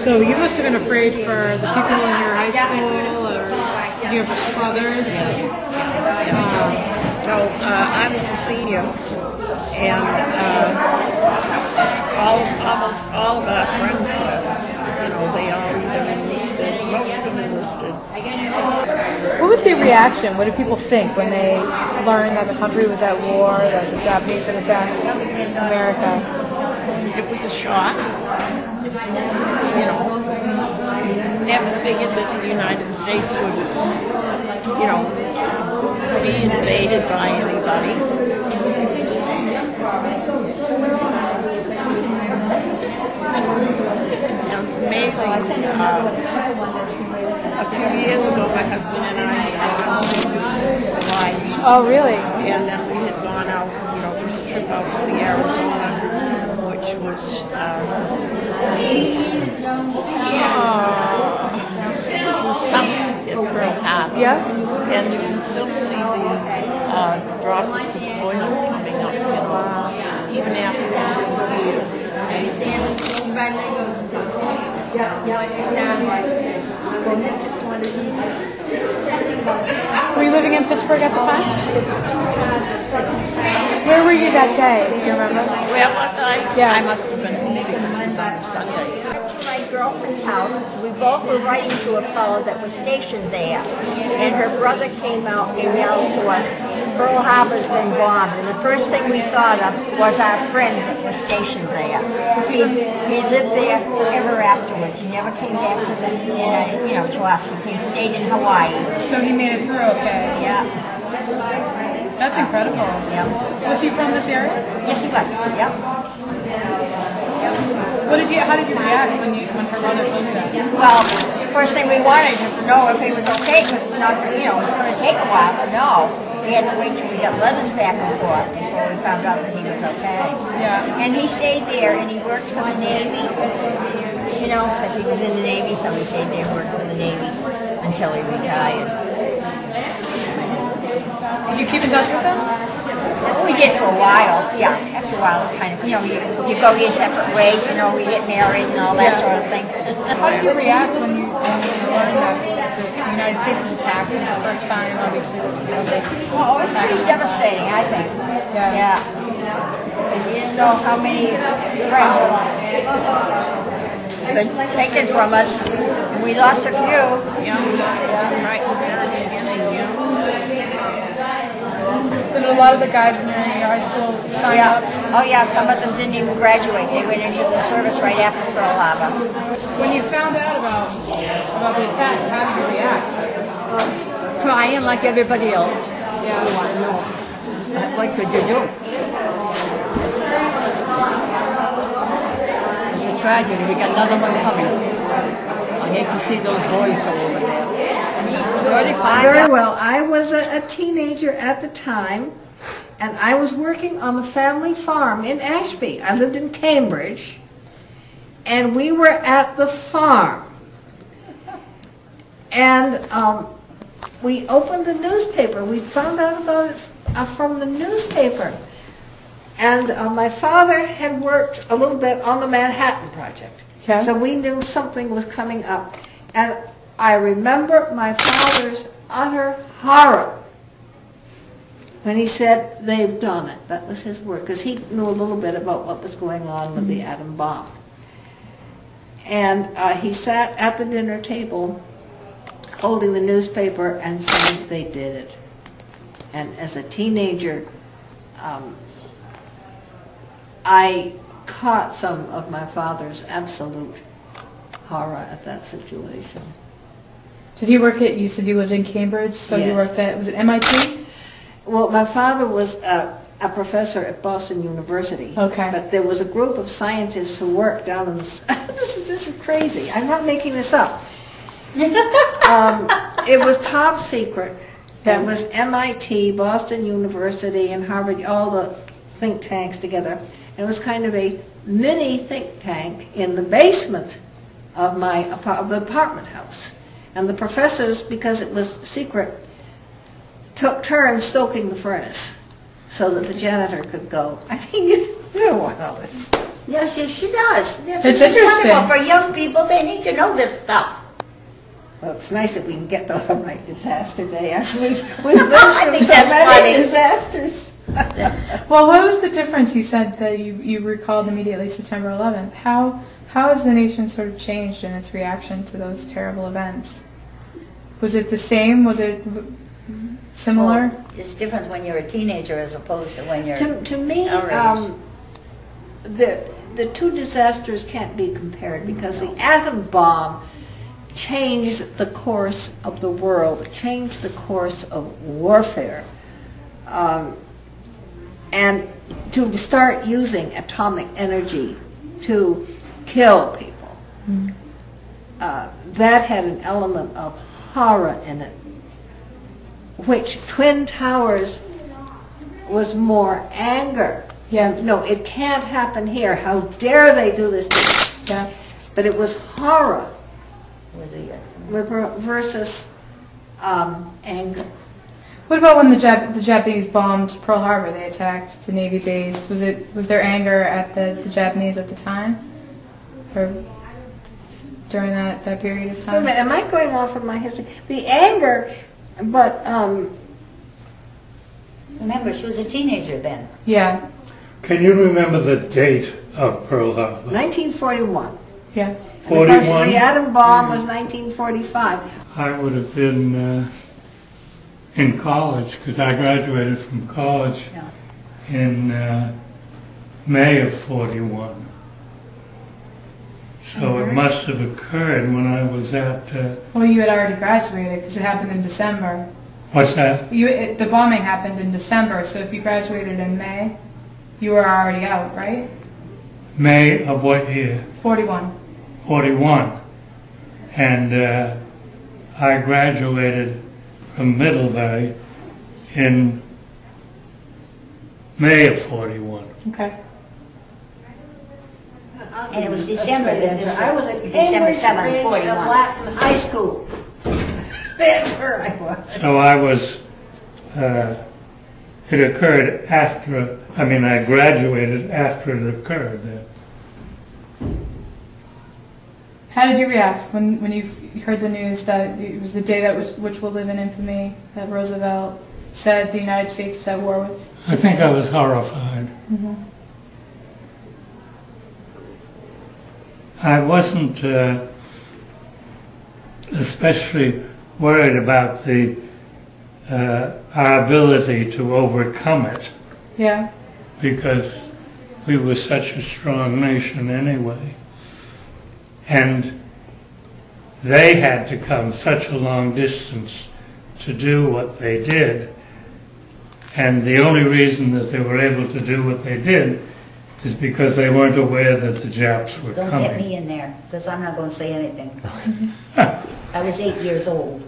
So you must have been afraid for the people in your high school, or did you have brothers? No, I was a senior, and almost all of our friends, they all either enlisted, most of them enlisted. What was the reaction? What did people think when they learned that the country was at war, that the Japanese had attacked America? It was a shock. Never figured that the United States would, be invaded by anybody. It's amazing. A few years ago, my husband and I went to Hawaii. Oh, really? And then we had gone out, it was a trip out to the Arizona, which was, something. It really happened. Yeah? And you can still see the droplets of oil coming up, even after all these years. Were you living in Pittsburgh at the time? Where were you that day? Do you remember? Where was I? Yeah. I must have been home because it was on Sunday. My girlfriend's house, we both were writing to a fellow that was stationed there, and her brother came out and yelled to us, "Pearl Harbor's been bombed," and the first thing we thought of was our friend that was stationed there. He lived there forever afterwards. He never came back to to us. He stayed in Hawaii. So he made it through okay. Yeah. That's incredible. Yeah. Was he from this area? Yes, he was. Yeah. How did you react when her brother told you that? Well, first thing we wanted was to know if he was okay, because it's not, it's going to take a while to know. We had to wait till we got letters back and forth before we found out that he was okay. Yeah. And he stayed there, and he worked for the Navy, because he was in the Navy, so he stayed there and worked for the Navy until he retired. Did you keep in touch with him? We did for a while, yeah. After a while, kind of, you go your separate ways, we get married and all that sort of thing. How did you react when you learned that the United States was attacked? It was the first time, obviously. Well, it was pretty devastating, I think. Yeah. Because you didn't know how many friends had been taken from us. And we lost a few. Yeah, right in the very beginning, So did a lot of the guys in your high school sign up? Oh yeah, some of them didn't even graduate. They went into the service right after Pearl Harbor. When you found out about the attack, how did you react? Crying like everybody else. Yeah. What could you do? It's a tragedy. We got another one coming. I hate to see those boys go over there. Very well. I was a teenager at the time, and I was working on the family farm in Ashby. I lived in Cambridge, and we were at the farm. And we opened the newspaper. We found out about it from the newspaper. And my father had worked a little bit on the Manhattan Project. Okay. So we knew something was coming up. And I remember my father's utter horror when he said, "They've done it." That was his word, because he knew a little bit about what was going on with the atom bomb. And he sat at the dinner table holding the newspaper and saying they did it. And as a teenager, I caught some of my father's absolute horror at that situation. Did he work at, you said you lived in Cambridge, so Yes. you worked at, was it MIT? Well, my father was a professor at Boston University. Okay. But there was a group of scientists who worked down in the... this is crazy. I'm not making this up. It was top secret. Yeah. It was MIT, Boston University, and Harvard, all the think tanks together. It was kind of a mini think tank in the basement of my apartment house. And the professors, because it was secret, took turns stoking the furnace so that the janitor could go. I mean, you don't want all this. Yeah, she does. It's This is interesting. wonderful. For young people, they need to know this stuff. Well, it's nice that we can get those on like disaster day. We've been through think so that's many funny. disasters. Well, what was the difference? You said that you recalled immediately September 11th. How has the nation sort of changed in its reaction to those terrible events? Was it the same? Was it similar? Well, it's different when you're a teenager as opposed to when you're To me, our age. the two disasters can't be compared because the atom bomb changed the course of the world, changed the course of warfare. And to start using atomic energy to kill people, that had an element of horror in it, which Twin Towers was more anger. Yeah. No, it can't happen here. How dare they do this to us? Yeah. But it was horror with the, versus anger. What about when the Japanese bombed Pearl Harbor? They attacked the Navy base. Was there anger at the Japanese at the time, or during that period of Wait a time? minute, am I going off of my history? The anger, but remember, she was a teenager then. Yeah. Can you remember the date of Pearl Harbor? 1941. Yeah. And of course, 41? the atom bomb was 1945. I would have been in college because I graduated from college Yeah. in May of 41. So it must have occurred when I was at, Well, you had already graduated because it happened in December. what's that? The bombing happened in December, so if you graduated in May, you were already out, right? May of what year? 41. 41. And I graduated from Middlebury in May of 41. Okay. And it was December then, so I was at December Cambridge 7th, Ridge 41. of Latin High School. That's where I was. So I was, it occurred after, I graduated after it occurred then. How did you react when you heard the news that it was the day that which will live in infamy, that Roosevelt said the United States is at war with Japan? I think I was horrified. I wasn't especially worried about our ability to overcome it Yeah. because we were such a strong nation anyway. And they had to come such a long distance to do what they did. And the only reason that they were able to do what they did is because they weren't aware that the Japs were Don't coming. get me in there, because I'm not going to say anything. I was 8 years old.